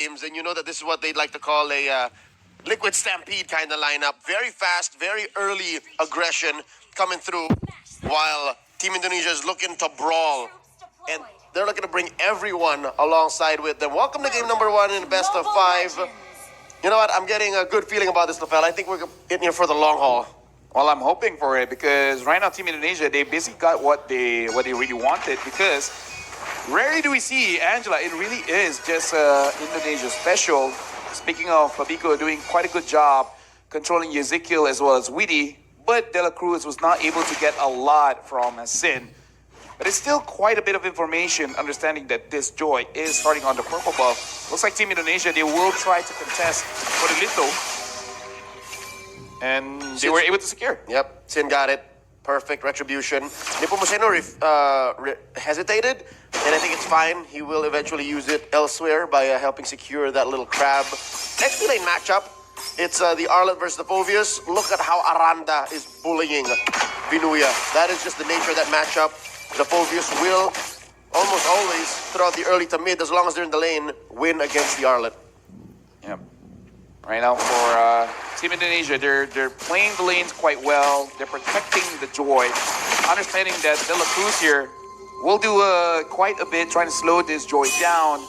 teams, and you know that this is what they'd like to call a liquid stampede kind of lineup. Very fast, very early aggression coming through, while Team Indonesia is looking to brawl. And they're looking to bring everyone alongside with them. Welcome to game number 1 in the best of 5. You know what? I'm getting a good feeling about this, Lafel. I think we're in here for the long haul. Well, I'm hoping for it because right now, Team Indonesia, they basically got what they really wanted, because rarely do we see Angela. It really is just Indonesia special. Speaking of Fabiko doing quite a good job controlling Ezekiel as well as Weedy, but De La Cruz was not able to get a lot from Sin. But it's still quite a bit of information, understanding that this Joy is starting on the purple buff. Looks like Team Indonesia, they will try to contest for the Lito. And they were able to secure. Yep, Sin got it. Perfect retribution. Nepomuceno hesitated, and I think it's fine. He will eventually use it elsewhere by helping secure that little crab. Next lane matchup, it's the Arlet versus the Povius. Look at how Aranda is bullying Vinuya. That is just the nature of that matchup. The Povius will almost always, throughout the early to mid, as long as they're in the lane, win against the Arlet. Yep. Right now for Team Indonesia, they're playing the lanes quite well. They're protecting the Joy. Understanding that De La Cruz here will do quite a bit trying to slow this Joy down.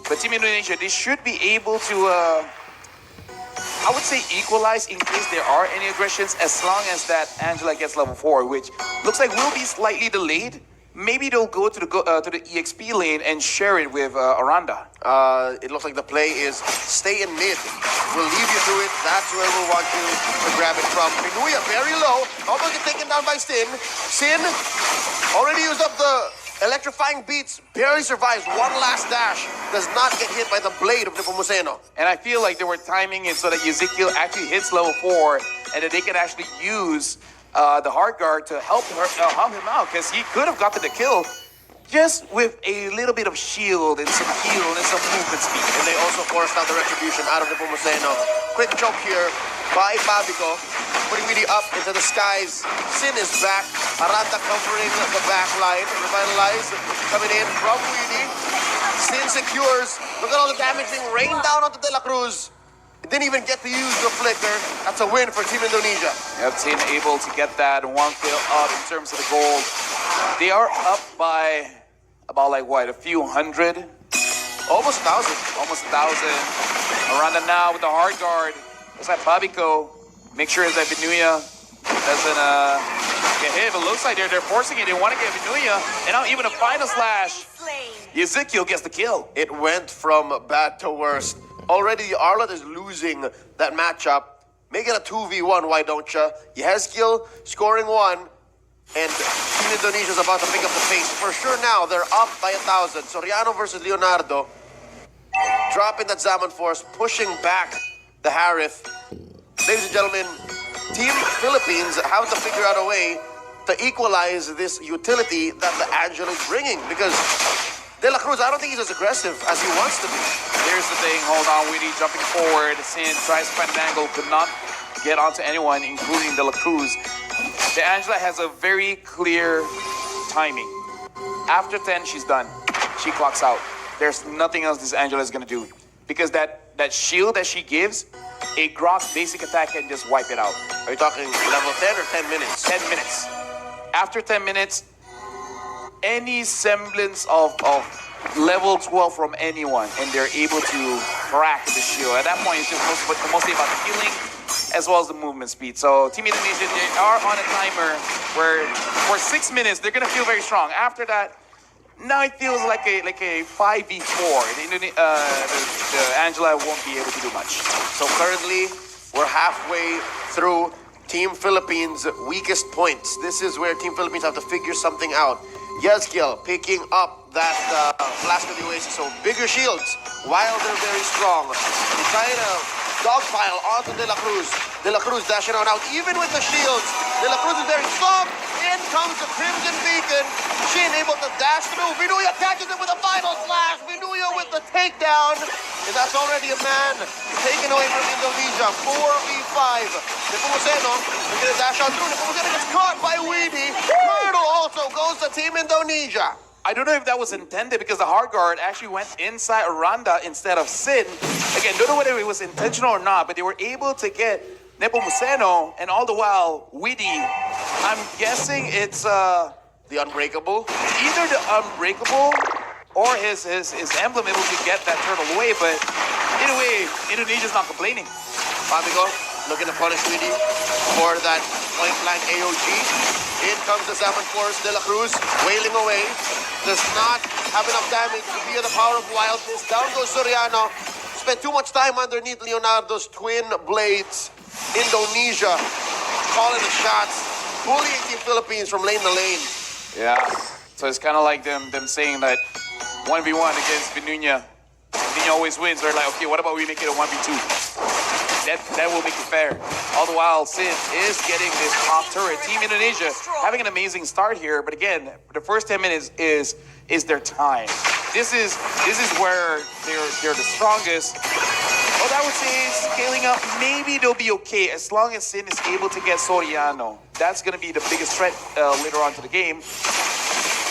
But Team Indonesia, they should be able to, I would say, equalize in case there are any aggressions, as long as that Angela gets level 4, which looks like will be slightly delayed. Maybe they'll go to the EXP lane and share it with Aranda. It looks like the play is stay in mid. We'll leave you to it. That's where we'll want you to grab it from. Vinuya very low. Almost get taken down by Sin. Sin already used up the electrifying beats. Barely survives one last dash. Does not get hit by the blade of Nepomuceno. And I feel like they were timing it so that Ezekiel actually hits level 4 and that they can actually use the hard guard to help him out, because he could have gotten the kill just with a little bit of shield and some heal and some movement speed. And they also forced out the retribution out of Nepomuceno. Quick choke here by Fabiko, putting Weedy up into the skies. Sin is back. Aranda covering the back line. Revitalize coming in from Weedy. Sin secures. Look at all the damage being rained down onto De La Cruz. Didn't even get to use the flicker. That's a win for Team Indonesia. Yep, Team able to get that one kill up in terms of the gold. They are up by about like what, a few hundred? Almost 1,000. Almost 1,000. Aranda now with the hard guard. Looks like Fabiko. Make sure that Vinuya doesn't get hit. It looks like they're forcing it. They want to get Vinuya. And now even a final slash. Ezekiel gets the kill. It went from bad to worst. Already, Arlet is losing that matchup. Make it a 2v1, why don't ya? Yehezkiel scoring 1, and Team Indonesia is about to pick up the pace. For sure now, they're up by 1,000. Soriano versus Leonardo. Dropping that Zaman Force, pushing back the Harith. Ladies and gentlemen, Team Philippines have to figure out a way to equalize this utility that the Angela is bringing, because De La Cruz, I don't think he's as aggressive as he wants to be. Here's the thing, hold on, Weedy jumping forward. Sin tries to find an angle, could not get onto anyone, including De La Cruz. The Angela has a very clear timing. After 10, she's done. She clocks out. There's nothing else this Angela is gonna do. Because that shield that she gives, a Grok basic attack can just wipe it out. Are you talking level 10 or 10 minutes? 10 minutes. After 10 minutes, any semblance of level 12 from anyone, and they're able to crack the shield. At that point, it's just mostly about the healing as well as the movement speed. So Team Indonesia, they are on a timer where for 6 minutes, they're going to feel very strong. After that, now it feels like a 5v4. The Angela won't be able to do much. So currently, we're halfway through Team Philippines' weakest points. This is where Team Philippines have to figure something out. Yezkiel picking up that Flask of the Oasis, so bigger shields while they're very strong. He's trying to dogpile onto De La Cruz. De La Cruz dashing on out, even with the shields. De La Cruz is very soft. In comes the Crimson Beacon. Shin able to dash through. Vinuya catches him with a final slash. Vinuya with the takedown. And that's already a man taken away from Indonesia. 4v5. Nepomuceno is going to dash on through. Nepomuceno gets caught by Weedy. Myrtle also goes to Team Indonesia. I don't know if that was intended because the hard guard actually went inside Aranda instead of Sin. Again, don't know whether it was intentional or not, but they were able to get Nepomuceno, and all the while, Widi, I'm guessing it's The Unbreakable. either the Unbreakable or his emblem able to get that turtle away, but either way, Indonesia's not complaining. Pabico looking to punish Widi for that point-blank AOG. In comes the 7 Force, De La Cruz, wailing away. Does not have enough damage via the power of wildness. Down goes Soriano. Spent too much time underneath Leonardo's twin blades. Indonesia calling the shots, bullying Team Philippines from lane to lane. Yeah, so it's kind of like them saying that 1v1 against Vinuña. Vinuña always wins. They're like, okay, what about we make it a 1v2? That will make it fair. All the while, Sin is getting this top turret. Team Indonesia having an amazing start here, but again, the first 10 minutes is their time. This is where they're the strongest. What I would say is scaling up, maybe they'll be okay as long as Sin is able to get Soriano. That's going to be the biggest threat later on to the game.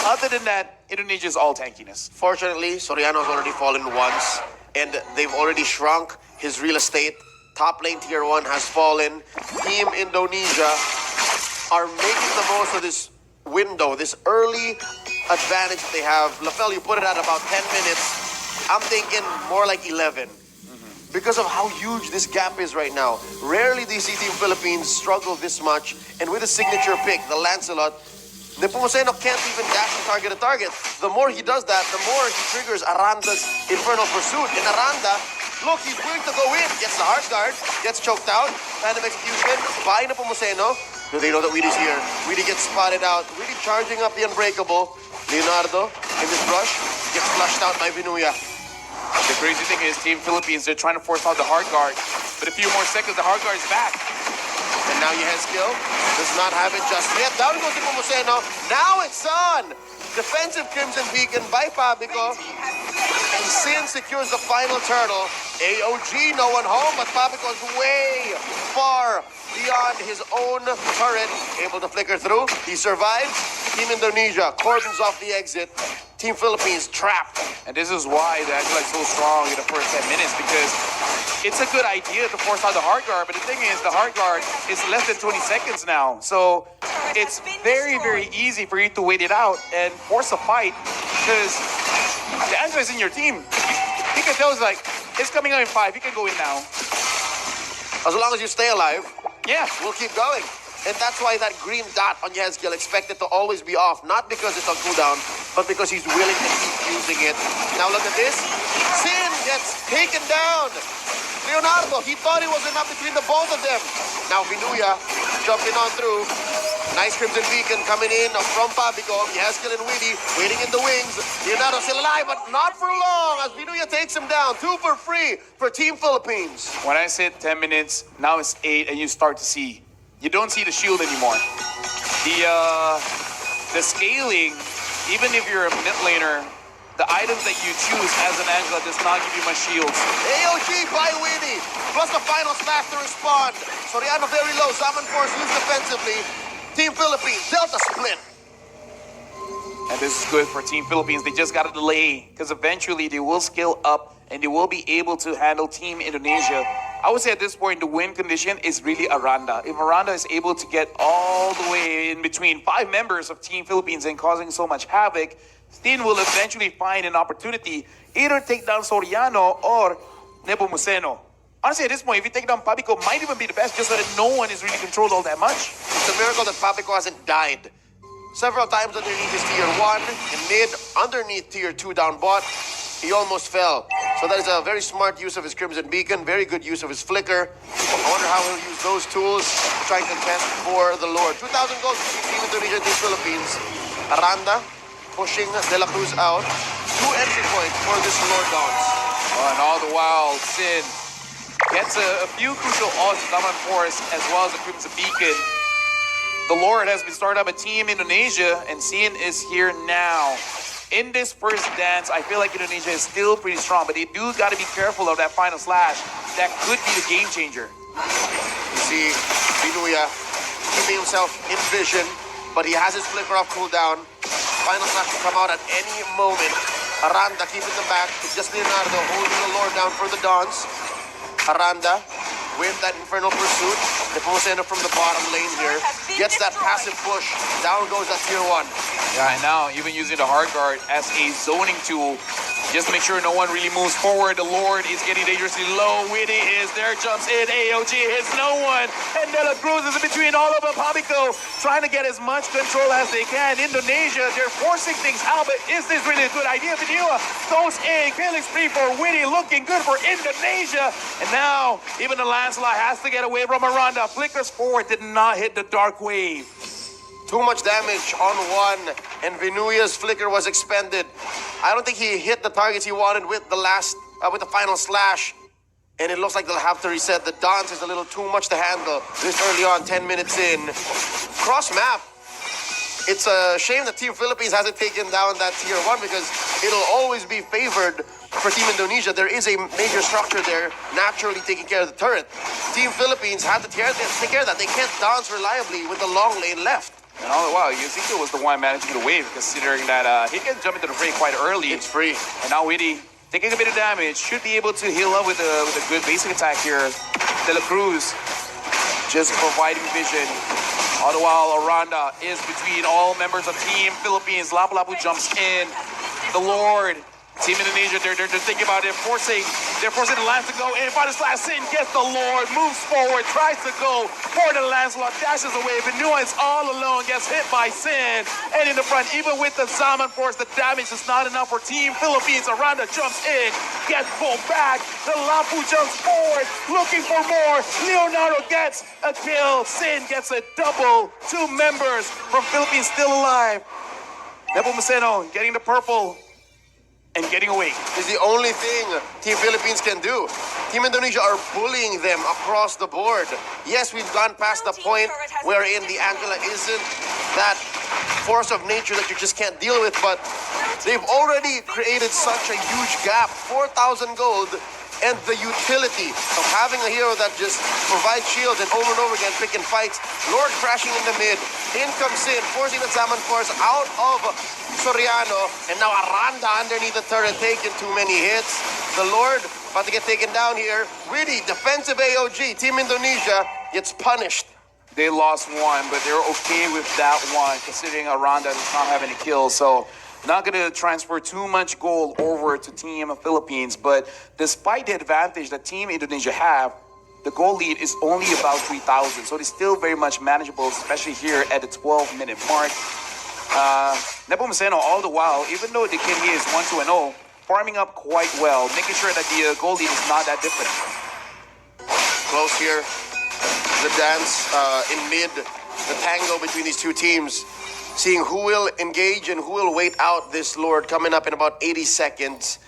Other than that, Indonesia is all tankiness. Fortunately, Soriano's already fallen once, and they've already shrunk his real estate. Top lane tier 1 has fallen. Team Indonesia are making the most of this window, this early advantage that they have. Lafel, you put it at about 10 minutes. I'm thinking more like 11. Because of how huge this gap is right now. Rarely do you see Team Philippines struggle this much. And with a signature pick, the Lancelot, Nepomuceno can't even dash and target a target. The more he does that, the more he triggers Aranda's Infernal Pursuit. And Aranda, look, he's willing to go in. Gets the hard guard, gets choked out. Random execution by Nepomuceno. Do they know that Weedy's here? Weedy gets spotted out. Weedy charging up the Unbreakable. Leonardo, in this rush, gets flushed out by Vinuña. The crazy thing is, Team Philippines, they're trying to force out the hard guard. But a few more seconds, the hard guard is back. And now Yehezkiel does not have it just yet. Down goes Nepomuceno. Now it's on. Defensive Crimson Beacon by Pabico. And Sin secures the final turtle. AOG, no one home, but Pabico is way far beyond his own turret. Able to flicker through. He survives. Team Indonesia cordons off the exit. Team Philippines trapped. And this is why the Angela is so strong in the first 10 minutes, because it's a good idea to force out the hard guard, but the thing is, the hard guard is less than 20 seconds now. So it's very, very easy for you to wait it out and force a fight, because the Angela is in your team. He can tell us, like, it's coming out in 5, you can go in now. As long as you stay alive, Yeah. we'll keep going. And that's why that green dot on Yehezkiel expected to always be off. Not because it's on cooldown, but because he's willing to keep using it. Now look at this. Sin gets taken down. Leonardo, he thought it was enough between the both of them. Now Vinuña jumping on through. Nice Crimson Beacon coming in from Pabico. Yehezkiel and Weedy waiting in the wings. Leonardo still alive, but not for long as Vinuña takes him down. 2 for free for Team Philippines. When I said 10 minutes, now it's 8, and you start to see. You don't see the shield anymore. The scaling, even if you're a mid laner, the items that you choose as an Angela does not give you much shields. AOG by Weedy, plus the final smash to respond. Soriano very low, Salmon Force used defensively. Team Philippines, Delta split. And this is good for Team Philippines. They just got to delay, because eventually they will scale up and they will be able to handle Team Indonesia. I would say at this point, the win condition is really Aranda. If Aranda is able to get all the way in between 5 members of Team Philippines and causing so much havoc, Stin will eventually find an opportunity, either take down Soriano or Nepomuceno. Honestly, at this point, if you take down Pabico, might even be the best, just so that no one is really controlled all that much. It's a miracle that Pabico hasn't died. Several times underneath his tier 1, and mid, underneath tier 2 down bot, he almost fell. So that is a very smart use of his Crimson Beacon, very good use of his Flicker. I wonder how he'll use those tools to try and contest for the Lord. 2,000 gold for Team Indonesia, Team Philippines. Aranda pushing De La Cruz out. 2 entry points for this Lord Dons. Oh, and all the while, Sin gets a few crucial odds to Salmon Force as well as the Crimson Beacon. The Lord has been started up a Team Indonesia, and Sin is here now. In this first dance, I feel like Indonesia is still pretty strong, but they do got to be careful of that final slash. That could be the game changer. You see Vinuña keeping himself in vision, but he has his Flicker off cooldown. final slash to come out at any moment. Aranda keeping them back. Just Leonardo holding the Lord down for the Dons. Aranda with that Infernal Pursuit. Nepomuceno from the bottom lane here. Gets that passive push. Down goes that tier 1. Yeah, and now even using the hard guard as a zoning tool just to make sure no one really moves forward. The Lord is getting dangerously low. Witty is there, jumps in. AOG hits no one. And De La Cruz is in between all of them. Pabico trying to get as much control as they can. Indonesia, they're forcing things out, but is this really a good idea? Vanilla goes in. Killing spree for Witty, looking good for Indonesia. And now, even the Lancelot has to get away from Aranda. Flickers forward, did not hit the Dark Wave. Too much damage on one, and Vinuya's flicker was expended. I don't think he hit the targets he wanted with the final slash. And it looks like they'll have to reset. The dance is a little too much to handle this early on, 10 minutes in. Cross map. It's a shame that Team Philippines hasn't taken down that tier 1 because it'll always be favored for Team Indonesia. There is a major structure there naturally taking care of the turret. Team Philippines had to take care of that. They can't dance reliably with the long lane left. And all the while, Ezekiel was the one managing the wave, considering that he can jump into the fray quite early. It's free. And now Witty, taking a bit of damage, should be able to heal up with a good basic attack here. De La Cruz just providing vision. All the while, Aranda is between all members of Team Philippines. Lapu-Lapu jumps in. The Lord. Team Indonesia, they're thinking about it, they're forcing the Lance to go in. Final slash in, gets the Lord, moves forward, tries to go for the Lancelot, dashes away. Vanua is all alone, gets hit by Sin. And in the front, even with the Zaman Force, the damage is not enough for Team Philippines. Aranda jumps in, gets pulled back. The Lapu jumps forward, looking for more. Leonardo gets a kill. Sin gets a double. 2 members from Philippines still alive. Nepomuceno getting the purple and getting away. Is the only thing Team Philippines can do. Team Indonesia are bullying them across the board. Yes, we've gone past the point wherein the Angela isn't that force of nature that you just can't deal with, but they've already created such a huge gap. 4,000 gold, and the utility of having a hero that just provides shields and over again picking fights. Lord crashing in the mid. In comes Sin, forcing the Zaman Force out of Soriano, and now Aranda underneath the turret taking too many hits. The Lord about to get taken down here. Really defensive AOG. Team Indonesia gets punished. They lost one, but they're okay with that one, considering Aranda does not have any kills. So not going to transfer too much gold over to Team Philippines. But despite the advantage that Team Indonesia have, the goal lead is only about 3,000. So it's still very much manageable, especially here at the 12-minute mark. Nepomuceno, all the while, even though the KD is 1-2-0, farming up quite well, making sure that the goal lead is not that different. Close here. The dance in mid, the tango between these two teams. Seeing who will engage and who will wait out this Lord coming up in about 80 seconds.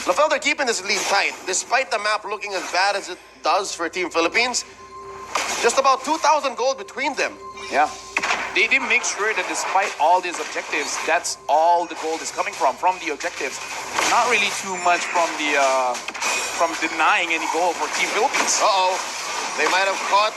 LaFell, they're keeping this lead tight. Despite the map looking as bad as it does for Team Philippines, just about 2,000 gold between them. Yeah. They did make sure that despite all these objectives, that's all the gold is coming from the objectives. Not really too much from the from denying any gold for Team Philippines. Uh-oh. They might have caught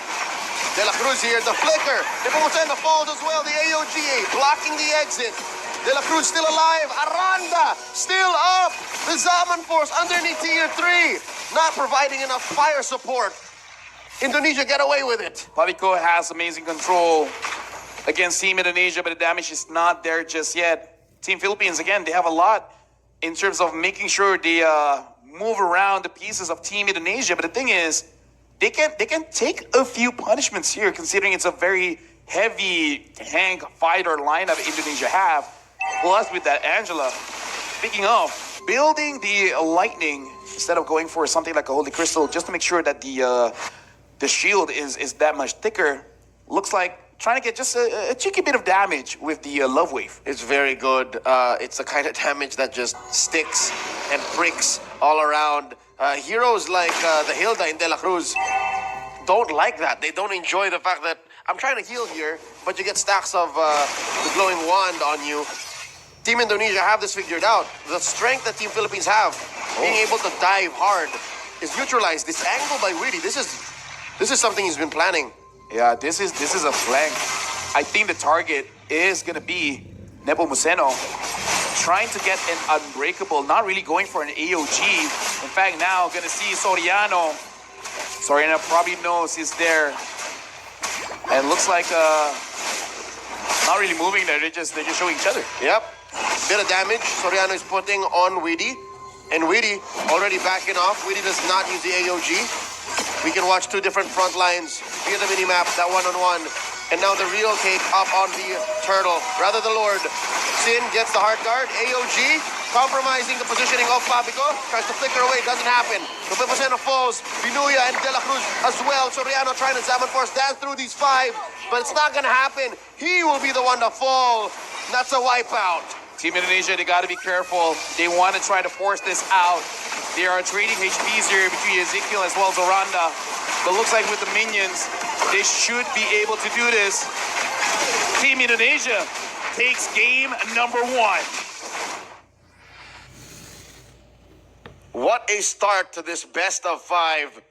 De La Cruz here, the flicker. Nepomuceno falls as well, the AOGA blocking the exit. De La Cruz still alive. Aranda still up. The Zaman Force underneath tier 3. Not providing enough fire support. Indonesia get away with it. Pavico has amazing control against Team Indonesia, but the damage is not there just yet. Team Philippines, again, they have a lot in terms of making sure they move around the pieces of Team Indonesia. But the thing is, they can take a few punishments here, considering it's a very heavy tank fighter lineup Indonesia have. Plus, with that Angela, speaking of, building the lightning instead of going for something like a Holy Crystal, just to make sure that the shield is that much thicker. Looks like trying to get just a cheeky bit of damage with the Love Wave. It's very good. It's the kind of damage that just sticks and pricks all around. Heroes like the Hilda in De La Cruz don't like that. They don't enjoy the fact that I'm trying to heal here, but you get stacks of the glowing wand on you. Team Indonesia have this figured out. The strength that Team Philippines have, being able to dive hard, is neutralized. This angle by Witty, this is something he's been planning. Yeah, this is a flank. I think the target is gonna be Nepomuceno trying to get an unbreakable, not really going for an AOG. In fact, now gonna see Soriano. Soriano probably knows he's there. And looks like not really moving there, they're just showing each other. Yep. Bit of damage Soriano is putting on Weedy. And Weedy already backing off. Weedy does not use the AOG. We can watch two different front lines via the minimap, that one-on-one. And now the real take up on the turtle, rather the Lord. Sin gets the heart guard, AOG, compromising the positioning of Pabico, tries to flicker away, doesn't happen. Nepomuceno falls, Binuya and De La Cruz as well. Soriano trying to Zaman Force dance through these five, but it's not gonna happen. He will be the one to fall. That's a wipeout. Team Indonesia, they gotta be careful. They want to try to force this out. They are trading HPs here between Ezekiel as well as Oranda. But looks like with the minions, they should be able to do this. Team Indonesia takes game number 1. What a start to this best of 5.